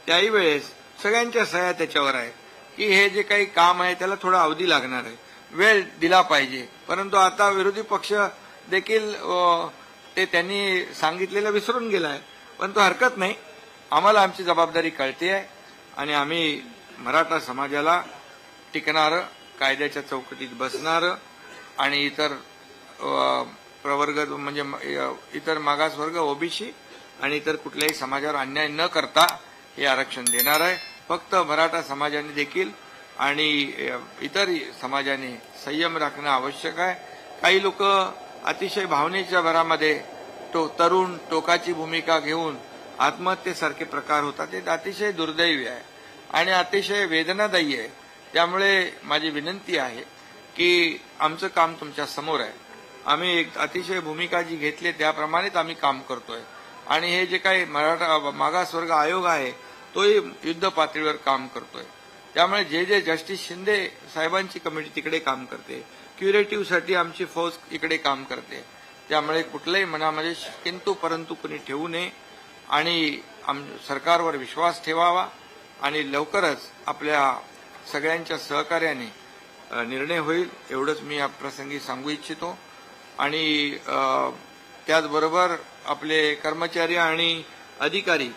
Speaker 3: त्याही वेळेस सगळ्यांच्या सह्या त्याच्यावर आहे की हे जे काही काम आहे त्याला थोडा अवधी लागणार आहे, वेळ दिला पाहिजे. परंतु आता विरोधी पक्ष देखील ते त्यांनी सांगितलेलं विसरून गेला आहे. परंतु हरकत नाही, आम्हाला आमची जबाबदारी कळते आहे आणि आम्ही मराठा समाजाला टिकणारं, कायद्याच्या चौकटीत बसणारं आणि इतर प्रवर्ग म्हणजे इतर मागासवर्ग, ओबीसी आणि इतर कुठल्याही समाजावर अन्याय न करता हे आरक्षण देणार आहे. फक्त मराठा समाजाने देखील आणि इतर समाजाने संयम राखणं आवश्यक आहे. काही लोक अतिशय भावनेच्या भरामध्ये तरुण टोकाची भूमिका घेऊन आत्महत्येसारखे प्रकार होतात. हे अतिशय दुर्दैवी आहे आणि अतिशय वेदनादायी आहे. त्यामुळे माझी विनंती आहे की आमचं काम तुमच्या समोर आहे. आम्ही एक अतिशय भूमिका जी घेतली त्याप्रमाणेच आम्ही काम करतोय आणि हे जे काही मराठा मागासवर्ग आयोग आहे तोही युद्ध पातळीवर काम करतोय. त्यामुळे जे जस्टिस शिंदे साहेबांची कमिटी तिकडे काम करते, क्युरेटिव्हसाठी आमची फौज इकडे काम करते. त्यामुळे कुठल्याही मनामध्ये किंतु परंतु कुणी ठेवू नये आणि सरकारवर विश्वास ठेवावा. आणि लवकरच आपल्या सगळ्यांच्या सहकार्याने निर्णय होईल एवढंच मी या प्रसंगी सांगू इच्छितो. आणि त्याचबरोबर आपले कर्मचारी आणि अधिकारी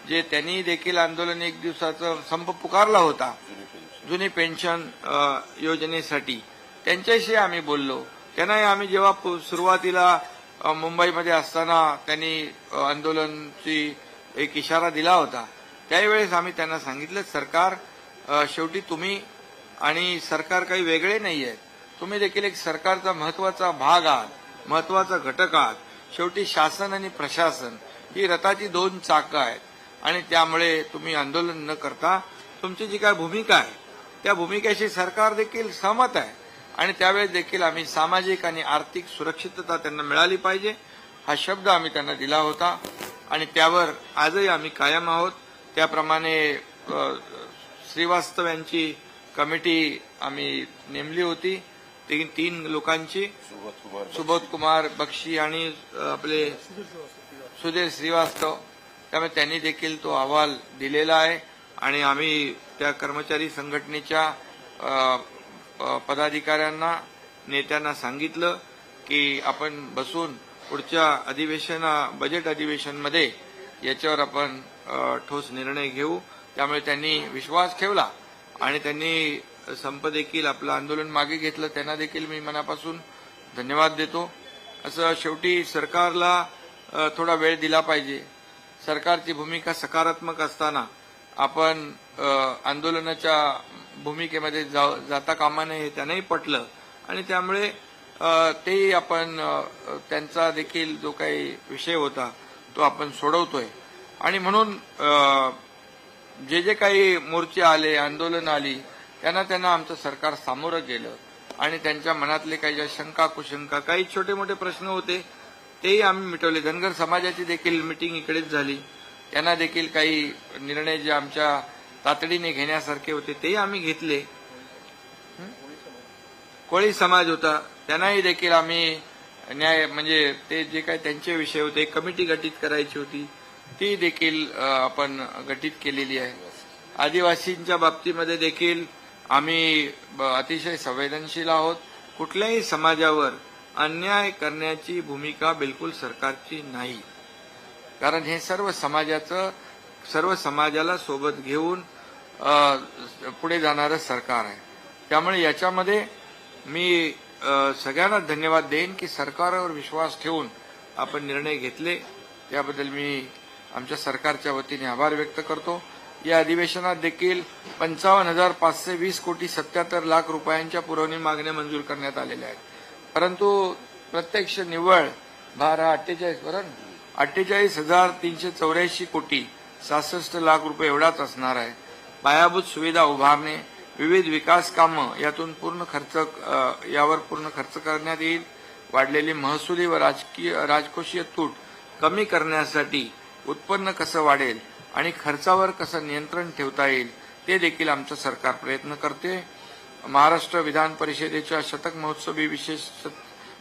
Speaker 3: जे त्यांनी देखील आंदोलन एक दिवसाचा संप पुकारला होता जुनी पेन्शन योजनेसाठी, त्यांच्याशी आम्ही बोललो. त्यांनाही आम्ही जेव्हा सुरुवातीला मुंबईमध्ये असताना त्यांनी आंदोलनाची एक इशारा दिला होता, त्यावेळेस आम्ही त्यांना सांगितलं, सरकार शेवटी तुम्ही आणि सरकार काही वेगळे नाही आहेत, तुम्ही देखील एक सरकारचा महत्वाचा भाग आहात, महत्वाचा घटक आहात. शेवटी शासन आणि प्रशासन ही रथाची दोन चाकं आहेत आणि त्यामुळे तुम्ही आंदोलन न करता तुमची जी काय भूमिका आहे त्या भूमिकेशी सरकार देखील सहमत आहे. आणि त्यावेळेस देखील आम्ही सामाजिक आणि आर्थिक सुरक्षितता त्यांना मिळाली पाहिजे हा शब्द आम्ही त्यांना दिला होता आणि त्यावर आजही आम्ही कायम आहोत. त्याप्रमाणे श्रीवास्तव यांची कमिटी आम्ही नेमली होती, 3 लोकांची, सुबोध कुमार बक्षी आणि आपले सुधीर श्रीवास्तव. त्यामुळे त्यांनी देखील तो अहवाल दिलेला आहे आणि आम्ही त्या कर्मचारी संघटनेच्या पदाधिकाऱ्यांना नेत्यांना सांगितलं की आपण बसून पुढच्या बजेट अधिवेशनमध्ये याच्यावर आपण ठोस निर्णय घेऊ. त्यामुळे त्यांनी विश्वास ठेवला आणि त्यांनी संप देखील आपलं आंदोलन मागे घेतलं. त्यांना देखील मी मनापासून धन्यवाद देतो. असं शेवटी सरकारला थोडा वेळ दिला पाहिजे. सरकारची भूमिका सकारात्मक असताना आपण आंदोलनाच्या भूमिकेमध्ये जाता कामा नये हे त्यांनाही पटलं आणि त्यामुळे तेही आपण त्यांचा देखील जो काही विषय होता तो आपण सोडवतोय. आणि म्हणून जे काही मोर्चे आले, आंदोलन आली, त्यांना आमचं सरकार सामोरं गेलं आणि त्यांच्या मनातले काही ज्या शंका कुशंका काही छोटे मोठे प्रश्न होते तेही आम्ही मिटवले. धनगर समाजाची देखील मिटिंग इकडेच झाली, त्यांना देखील काही निर्णय जे आमच्या तातडीने घेण्यासारखे होते तेही आम्ही घेतले. कोळी समाज होता त्यांनाही देखील आम्ही न्याय म्हणजे ते जे काही त्यांचे विषय होते एक कमिटी गठीत करायची होती ती देखील आपण गठीत केलेली आहे. आदिवासींच्या बाबतीमध्ये देखील आम्ही अतिशय संवेदनशील आहोत. कुठल्याही समाजावर अन्याय करण्याची भूमिका बिलकुल सरकारची नाही, कारण हे सर्व समाजाला सोबत घेऊन पुढे जाणारं सरकार आहे. त्यामुळे याच्यामध्ये मी सगळ्यांना धन्यवाद देईन की सरकारवर विश्वास ठेवून आपण निर्णय घेतले, त्याबद्दल मी आमच्या सरकारच्या वतीने आभार व्यक्त करतो. या अधिवेशनात देखील 55,520 कोटी 77 लाख रुपयांच्या पुरवणी मागण्या मंजूर करण्यात आलेल्या आहेत. परंतु प्रत्यक्ष निव्वळ भार हा 48,384 कोटी 66 लाख रुपये एवढाच असणार आहे. पायाभूत सुविधा उभारणे, विविध विकास कामं यावर पूर्ण खर्च करण्यात येईल. वाढलेली महसुली व राजकोषीय तूट कमी करण्यासाठी उत्पन्न कसं वाढेल आणि खर्चावर कसं नियंत्रण ठेवता येईल ते देखील आमचं सरकार प्रयत्न करते. महाराष्ट्र विधान परिषदेच्या शतक महोत्सवी विशेष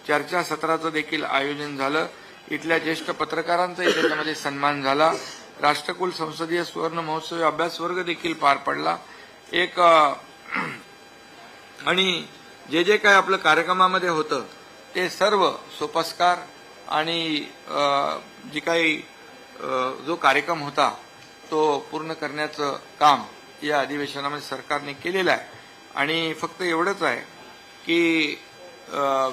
Speaker 3: चर्चासत्राचं देखील आयोजन झालं. इथल्या ज्येष्ठ पत्रकारांचाही त्याच्यामध्ये सन्मान झाला. राष्ट्रकुल संसदीय सुवर्ण महोत्सवी अभ्यास वर्ग देखील पार पडला. आणि जे काही आपलं कार्यक्रमामध्ये होतं ते सर्व सोपस्कार आणि जी काही जो कार्यक्रम होता तो पूर्ण करण्याचं काम या अधिवेशनामध्ये सरकारने केलेलं आहे. आणि फक्त एवढंच आहे की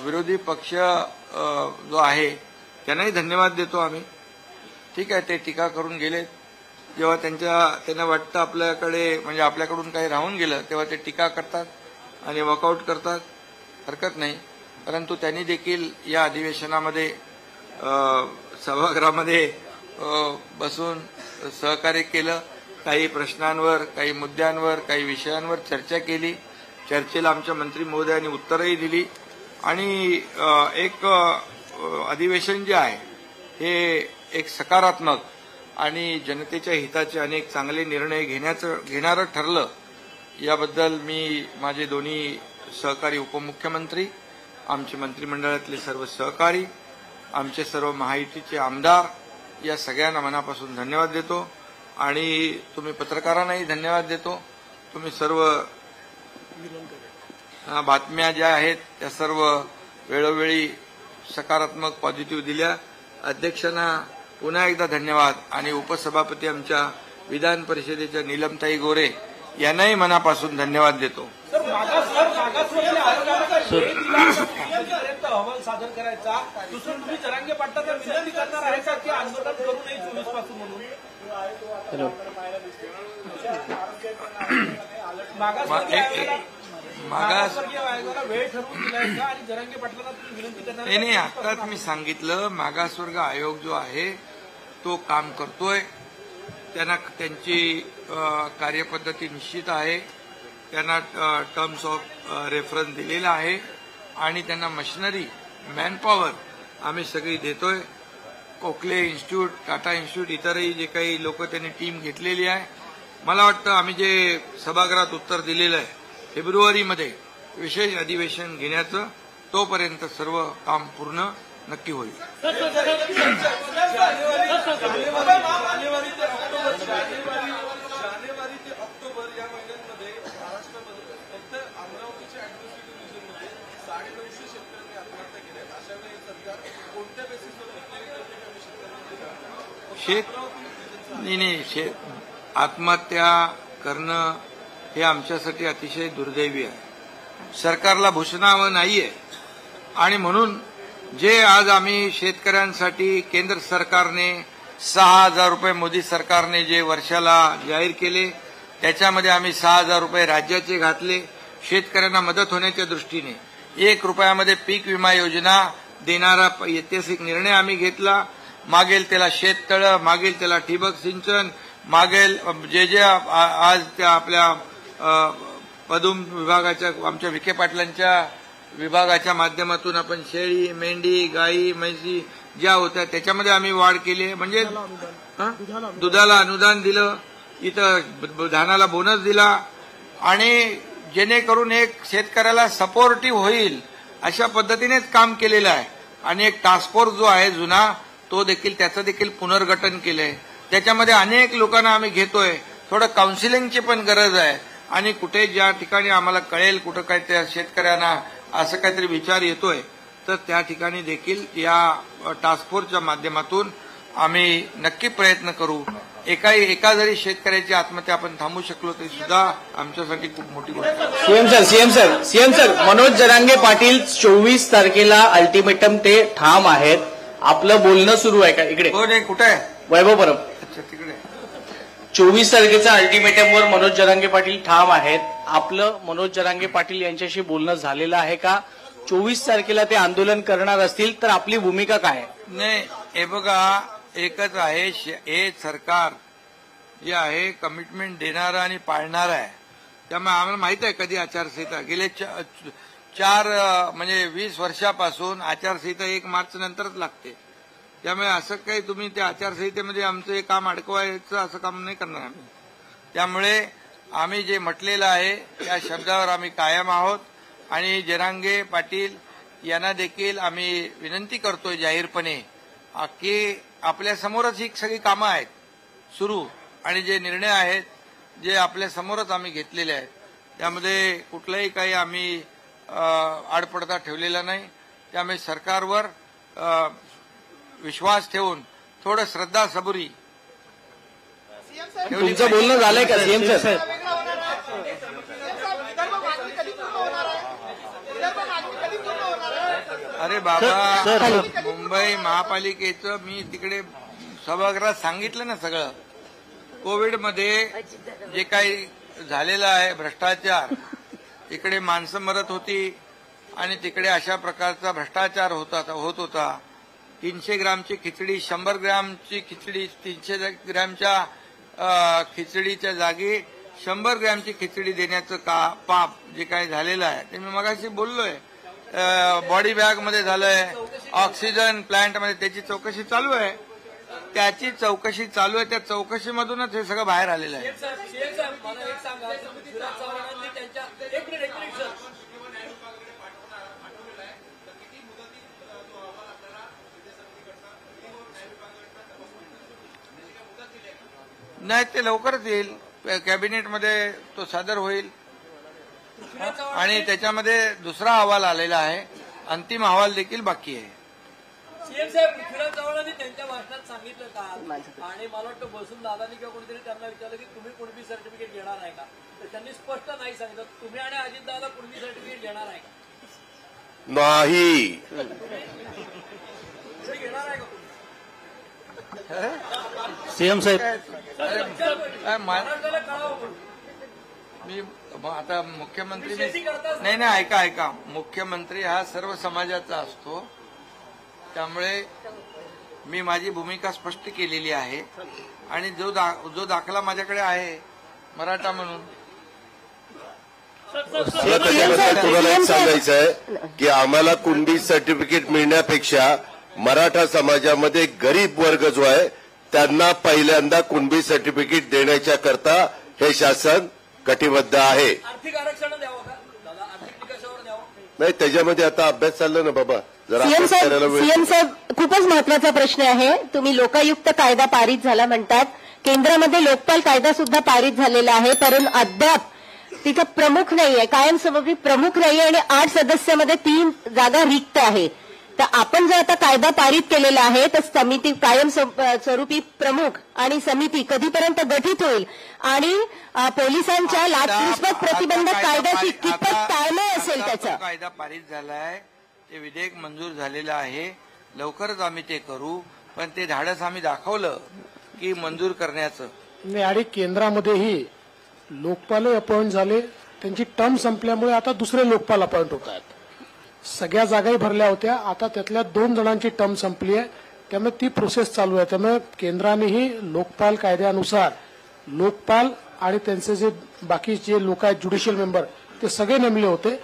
Speaker 3: विरोधी पक्ष जो आहे त्यांनाही धन्यवाद देतो आम्ही. ठीक आहे, ते टीका करून गेलेत. जेव्हा त्यांना वाटतं आपल्याकडे म्हणजे आपल्याकडून काही राहून गेलं तेव्हा ते टीका करतात आणि वॉकआउट करतात, हरकत नाही. परंतु त्यांनी देखील या अधिवेशनामध्ये सभागृहामध्ये बसून सहकार्य केलं. काही प्रश्नांवर, काही मुद्द्यांवर, काही विषयांवर चर्चा केली. चर्चेला आमच्या मंत्री महोदयांनी उत्तरही दिली आणि एक अधिवेशन जे आहे हे एक सकारात्मक आणि जनतेच्या हिताचे अनेक चांगले निर्णय घेणारं ठरलं. याबद्दल मी माझे दोन्ही सहकारी उपमुख्यमंत्री, आमचे मंत्रिमंडळातले सर्व सहकारी, आमचे सर्व महायुतीचे आमदार या सगळ्यांना मनापासून धन्यवाद देतो. आणि तुम्ही पत्रकारांनाही धन्यवाद देतो. तुम्ही सर्व बातम्या ज्या आहेत त्या सर्व वेळोवेळी सकारात्मक पॉझिटिव्ह दिल्या. अध्यक्षांना पुन्हा एकदा धन्यवाद आणि उपसभापती आमच्या विधान परिषदेच्या नीलमताई गोरे यांनाही मनापासून धन्यवाद देतो.
Speaker 4: अहवाल सादर करायचा दुसरं तुम्ही जरांगे पाटलांना विनंती करणार आहे का की आंदोलन करू नये 24 पासून म्हणून मागासवर्गीय आयोगाला वेळ ठरवून दिलाय का आणि जरांगे पाटलांना तुम्ही विनंती करणार?
Speaker 3: नाही, आता मी सांगितलं मागासवर्ग आयोग जो आहे तो काम करतोय. त्यांना त्यांची कार्यपद्धती निश्चित आहे. त्यांना टर्म्स ऑफ रेफरन्स दिलेला आहे आणि त्यांना मशिनरी मॅनपॉवर आम्ही सगळी देतोय. कोकले इन्स्टिट्यूट, टाटा इन्स्टिट्यूट, इतरही जे काही लोक त्यांनी टीम घेतलेली आहे. मला वाटतं आम्ही जे सभागृहात उत्तर दिलेलं आहे फेब्रुवारीमध्ये विशेष अधिवेशन घेण्याचं, तोपर्यंत सर्व काम पूर्ण नक्की होईल. आत्महत्या करणं हे आमच्यासाठी अतिशय दुर्दैवी आहे. सरकारला भूषणावं नाहीये आणि म्हणून जे आज आम्ही शेतकऱ्यांसाठी केंद्र सरकारने 6,000 रुपये मोदी सरकारने जे वर्षाला जाहीर केले त्याच्यामध्ये आम्ही 6,000 रुपये राज्याचे घातले. शेतकऱ्यांना मदत होण्याच्या दृष्टीने 1 रुपयामध्ये पीक विमा योजना देणारा ऐतिहासिक निर्णय आम्ही घेतला. मागेल त्याला शेततळं, मागेल त्याला ठिबक सिंचन, मागेल जे आज त्या आपल्या पदुम विभागाच्या आमच्या विखे पाटलांच्या विभागाच्या माध्यमातून आपण शेळी, मेंढी, गाई, म्हैसी ज्या होत्या त्याच्यामध्ये आम्ही वाढ केली. म्हणजे दुधाला अनुदान दिलं, इथं धानाला बोनस दिला आणि जेणेकरून एक शेतकऱ्याला सपोर्टिव्ह होईल अशा पद्धतीनेच काम केलेलं आहे. आणि एक टास्क फोर्स जो आहे जुना तो देखील त्याचं देखील पुनर्गठन केलंय. त्याच्यामध्ये अनेक लोकांना आम्ही घेतोय. थोडं काउन्सिलिंगची पण गरज आहे आणि कुठे ज्या ठिकाणी आम्हाला कळेल कुठं काय त्या शेतकऱ्यांना असं काहीतरी विचार येतोय तर त्या ठिकाणी देखील या टास्क फोर्सच्या माध्यमातून आम्ही नक्की प्रयत्न करू. एका जरी शेतकऱ्याची आत्महत्या आपण थांबवू शकलो तरी सुद्धा आमच्यासाठी खूप मोठी गोष्ट आहे.
Speaker 5: सीएम सर मनोज जरांगे पाटील 24 तारखेला अल्टिमेटम ते ठाम आहेत. आपलं बोलणं सुरू आहे का? इकडे
Speaker 3: हो, नाही, कुठे आहे?
Speaker 5: वैभव परब.
Speaker 3: अच्छा, तिकडे
Speaker 5: 24 तारखेच्या अल्टिमेटमवर मनोज जरांगे पाटील ठाम आहेत. आपलं मनोज जरांगे पाटील यांच्याशी बोलणं झालेलं आहे का? 24 तारखेला ते आंदोलन करणार असतील तर आपली भूमिका काय आहे?
Speaker 3: नाही, हे बघा, एकच आहे, हे सरकार जे आहे कमिटमेंट देणारं आणि पाळणारं आहे. त्यामुळे आम्हाला माहित आहे कधी आचारसंहिता गेले 20 वर्षापासून आचारसंहिता 1 मार्च नंतरच लागते. त्यामुळे असं काही तुम्ही त्या आचारसंहितेमध्ये आमचं हे काम अडकवायचं असं काम नाही करणार आम्ही. त्यामुळे आम्ही जे म्हटलेलं आहे त्या शब्दावर आम्ही कायम आहोत आणि जरांगे पाटील यांना देखील आम्ही विनंती करतोय जाहीरपणे की आपल्या समोरच ही सगळी कामं आहेत सुरू आणि जे निर्णय आहेत जे आपल्या समोरच आम्ही घेतलेले आहेत त्यामध्ये कुठलाही काही आम्ही आडपडदा ठेवलेला नाही. त्यामुळे सरकारवर विश्वास ठेवून थोडं श्रद्धा सबुरी
Speaker 5: तुमचं बोलणं झालंय का सीएम सर?
Speaker 3: अरे बाबा, मुंबई महापालिकेचं मी तिकडे सभागृहात सांगितलं ना सगळं. कोविडमध्ये जे काही झालेलं आहे भ्रष्टाचार, इकडे माणसं मरत होती आणि तिकडे अशा प्रकारचा भ्रष्टाचार होत होता. 300 ग्रामची खिचडी 100 ग्रामची खिचडी 300 ग्रामच्या खिचडीच्या जागी 100 ग्रॅमची खिचडी देण्याचं पाप जे काही झालेलं आहे ते मी मगाशी बोललोय. बॉडी बॅगमध्ये झालंय, ऑक्सिजन प्लांटमध्ये त्याची चौकशी चालू आहे. त्या चौकशीमधूनच हे सगळं बाहेर आलेलं आहे. नाही, ते लवकरच येईल. कॅबिनेटमध्ये तो सादर होईल आणि त्याच्यामध्ये दुसरा अहवाल आलेला आहे. अंतिम अहवाल देखील बाकी आहे.
Speaker 6: सीएम साहेब, पृथ्वीराज चव्हाणांनी त्यांच्या भाषणात सांगितलं का, आणि मला वाटतं बसून दादानी किंवा कोणीतरी त्यांना विचारलं की तुम्ही कुणबी सर्टिफिकेट घेणार आहे का, तर त्यांनी स्पष्ट नाही सांगितलं. तुम्ही आणि अजित दादा कुणबी सर्टिफिकेट घेणार आहे का?
Speaker 2: नाही.
Speaker 6: तुम्ही घेणार आहे का कुणबी?
Speaker 5: सीएम साहेब,
Speaker 6: महाराष्ट्राला कळावं म्हणून.
Speaker 3: मी आता मुख्यमंत्री नाही, ऐका. मुख्यमंत्री हा सर्व समाजाचा असतो, त्यामुळे मी माझी भूमिका स्पष्ट केलेली आहे. आणि जो दाखला माझ्याकडे आहे मराठा म्हणून,
Speaker 2: मला त्याच्यामध्ये तुम्हाला एक सांगायचं आहे की आम्हाला कुणबी सर्टिफिकेट मिळण्यापेक्षा मराठा समाजामध्ये गरीब वर्ग जो आहे त्यांना पहिल्यांदा कुणबी सर्टिफिकेट देण्याच्या करता हे शासन कटिबद्ध आहे.
Speaker 6: आर्थिक आरक्षण द्यावं का दादा? आर्थिक निकषावर द्यावं?
Speaker 2: नाही, त्याच्यामध्ये आता अभ्यास चालला ना बाबा. जरा
Speaker 7: सीएम
Speaker 2: अभ्यास करायला वेळ.
Speaker 7: साहेब, खूपच महत्वाचा प्रश्न आहे. तुम्ही लोकायुक्त कायदा पारित झाला म्हणतात, केंद्रामध्ये लोकपाल कायदा सुद्धा पारित झालेला आहे, परंतु अद्याप तिचा प्रमुख नाहीये, कायमस्वरूपी प्रमुख नाहीये आणि 8 सदस्यामध्ये 3 जागा रिक्त आहे. तर आपण जर आता कायदा पारित केलेला आहे तर समिती कायमस्वरूपी प्रमुख आणि समिती कधीपर्यंत गठीत होईल आणि पोलिसांच्या लाचलुचपत प्रतिबंधक कायद्याची कितपत ताळमेळ असेल त्याचा?
Speaker 3: कायदा पारित झाला आहे, ते विधेयक मंजूर झालेलं आहे. लवकरच आम्ही ते करू, पण ते धाडस आम्ही दाखवलं की मंजूर करण्याचं.
Speaker 1: नाही, आणि केंद्रामध्येही लोकपाल अपॉइंट झाले, त्यांची टर्म संपल्यामुळे आता दुसरे लोकपाल अपॉइंट होत आहेत. सगळ्या जागाही भरल्या होत्या, आता त्यातल्या 2 जणांची टर्म संपली आहे, त्यामुळे ती प्रोसेस चालू आहे. त्यामुळे केंद्रानेही लोकपाल कायद्यानुसार लोकपाल आणि त्यांचे जे बाकी जे लोक आहेत ज्युडिशियल मेंबर ते सगळे नेमले होते.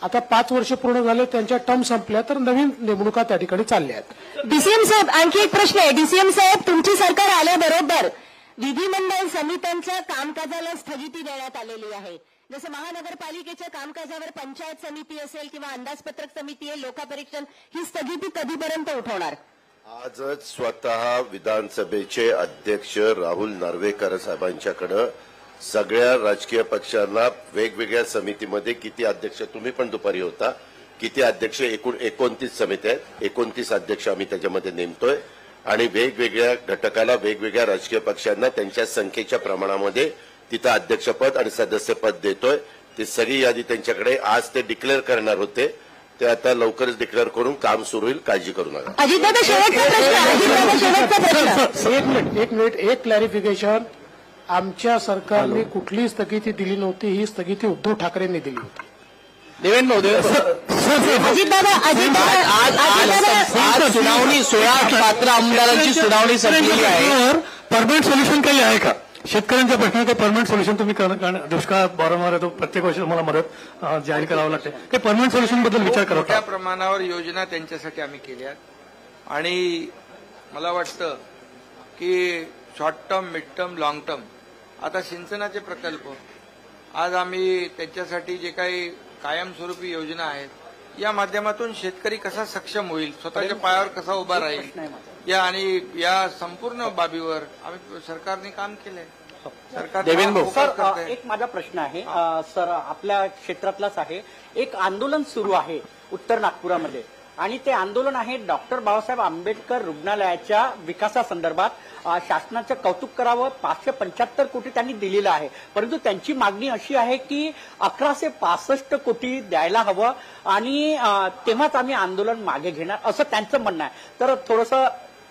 Speaker 1: आता 5 वर्ष पूर्ण झाले, त्यांच्या टर्म संपल्या, तर नवीन नेमणुका त्या ठिकाणी चालल्या आहेत.
Speaker 7: डीसीएम साहेब, आणखी एक प्रश्न आहे. डीसीएम साहेब, तुमची सरकार आल्याबरोबर विधिमंडळ समित्यांच्या कामकाजाला स्थगिती देण्यात आलेली आहे. जसं महानगरपालिकेच्या कामकाजावर पंचायत समिती असेल किंवा अंदाजपत्रक समिती आहे, लोकापरीक्षण, ही स्थगिती कधीपर्यंत उठवणार?
Speaker 2: आजच स्वतः विधानसभेचे अध्यक्ष राहुल नार्वेकर साहेबांच्याकडे सगळ्या राजकीय पक्षांना वेगवेगळ्या समितीमध्ये किती अध्यक्ष, तुम्ही पण दुपारी होता, किती अध्यक्ष, एकूण 29 समित्या आहेत, 29 अध्यक्ष आम्ही त्याच्यामध्ये नेमतोय आणि वेगवेगळ्या घटकाला वेगवेगळ्या राजकीय पक्षांना त्यांच्या संख्येच्या प्रमाणामध्ये तिथं अध्यक्षपद आणि सदस्यपद देतोय. ती सगळी यादी त्यांच्याकडे आज ते डिक्लेअर करणार होते, ते आता लवकरच डिक्लेअर करून काम सुरू होईल, काळजी करू नका.
Speaker 7: अजितदादा, शेवटचा प्रश्न.
Speaker 1: एक मिनिट, एक क्लॅरिफिकेशन. आमच्या सरकारने कुठलीही स्थगिती दिली नव्हती, ही स्थगिती उद्धव ठाकरेंनी दिली होती.
Speaker 5: देवेंद्र आज सुनावणी 16 पात्र आमदारांची सुनावणी संपलेली आहे.
Speaker 8: परमनंट सोल्युशन काही आहे का? शेतकऱ्यांच्या प्रश्नाला काही परमनंट सोल्युशन तुम्ही कारण दुष्काळ वारंवार येतो, प्रत्येक वर्षी तुम्हाला मदत जाहीर करावं लागते, काही परमनंट सोल्युशन बद्दल विचार करा.
Speaker 3: मोठ्या प्रमाणावर योजना त्यांच्यासाठी आम्ही केल्या आणि मला वाटतं की short term, mid term, long term, आता सिंचनाचे प्रकल्प, आज आम्ही त्यांच्यासाठी जे काही कायमस्वरूपी योजना आहेत या माध्यमातून शेतकरी कसा सक्षम होईल, स्वतःच्या पायावर कसा उभा राहील, या आणि या संपूर्ण बाबीवर आम्ही सरकारने काम केलंय.
Speaker 9: सर, एक माझा प्रश्न आहे सर, आपल्या क्षेत्रातलाच आहे. एक आंदोलन सुरू आहे उत्तर नागपुरामध्ये आणि ते आंदोलन आहे डॉक्टर बाबासाहेब आंबेडकर रुग्णालयाच्या विकासासंदर्भात. शासनाचं कौतुक करावं, 575 कोटी त्यांनी दिलेलं आहे, परंतु त्यांची मागणी अशी आहे की 1165 कोटी द्यायला हवं आणि तेव्हाच आम्ही आंदोलन मागे घेणार, असं त्यांचं म्हणणं आहे. तर थोडंसं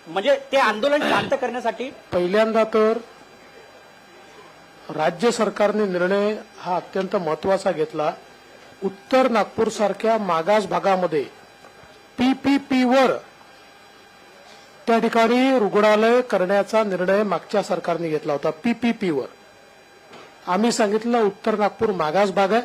Speaker 9: म्हणजे ते आंदोलन शांत करण्यासाठी
Speaker 1: पहिल्यांदा तर राज्य सरकारने निर्णय हा अत्यंत महत्वाचा घेतला. उत्तर नागपूर सारख्या मागास भागामध्ये पीपीपीवर त्या ठिकाणी रुग्णालय करण्याचा निर्णय मागच्या सरकारने घेतला होता. पीपीपीवर आम्ही सांगितलं उत्तर नागपूर मागास भाग आहे,